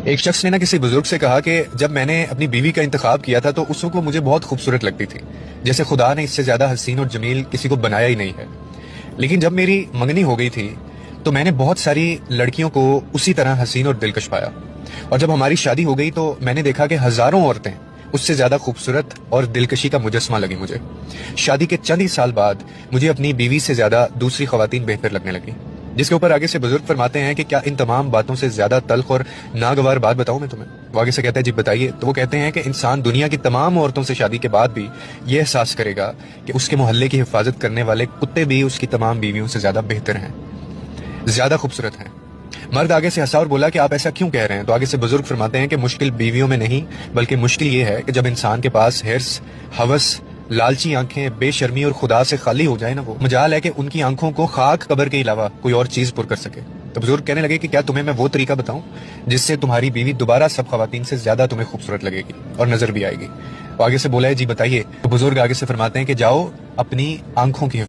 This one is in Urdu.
ایک شخص نے کسی بزرگ سے کہا کہ جب میں نے اپنی بیوی کا انتخاب کیا تھا تو اس وقت وہ مجھے بہت خوبصورت لگتی تھی، جیسے خدا نے اس سے زیادہ حسین اور جمیل کسی کو بنایا ہی نہیں ہے۔ لیکن جب میری منگنی ہو گئی تھی تو میں نے بہت ساری لڑکیوں کو اسی طرح حسین اور دلکش پایا، اور جب ہماری شادی ہو گئی تو میں نے دیکھا کہ ہزاروں عورتیں اس سے زیادہ خوبصورت اور دلکشی کا مجسمہ لگی مجھے۔ شادی کے چند ہی سال بعد مجھے اپنی بیوی سے زیادہ دوسری خواتین بہتر لگنے لگی، جس کے اوپر آگے سے بزرگ فرماتے ہیں کہ کیا ان تمام باتوں سے زیادہ تلخ اور ناگوار بات بتاؤں میں تمہیں؟ وہ آگے سے کہتا ہے جی بتائیے۔ تو وہ کہتے ہیں کہ انسان دنیا کی تمام عورتوں سے شادی کے بعد بھی یہ احساس کرے گا کہ اس کے محلے کی حفاظت کرنے والے کتے بھی اس کی تمام بیویوں سے زیادہ بہتر ہیں، زیادہ خوبصورت ہیں۔ مرد آگے سے ہنسا اور بولا کہ آپ ایسا کیوں کہہ رہے ہیں؟ تو آگے سے بزرگ فرماتے ہیں کہ مشکل بیویوں میں نہیں بلکہ مشکل یہ ہے کہ جب انسان کے پاس حرص، ہوس، لالچی آنکھیں، بے شرمی اور خدا سے خالی ہو جائے نا، وہ مجال ہے کہ ان کی آنکھوں کو خاک قبر کے علاوہ کوئی اور چیز پر کر سکے۔ تو بزرگ کہنے لگے کہ کیا تمہیں میں وہ طریقہ بتاؤں جس سے تمہاری بیوی دوبارہ سب خواتین سے زیادہ تمہیں خوبصورت لگے گی اور نظر بھی آئے گی؟ وہ آگے سے بولا ہے جی بتائیے۔ تو بزرگ آگے سے فرماتے ہیں کہ جاؤ اپنی آنکھوں کی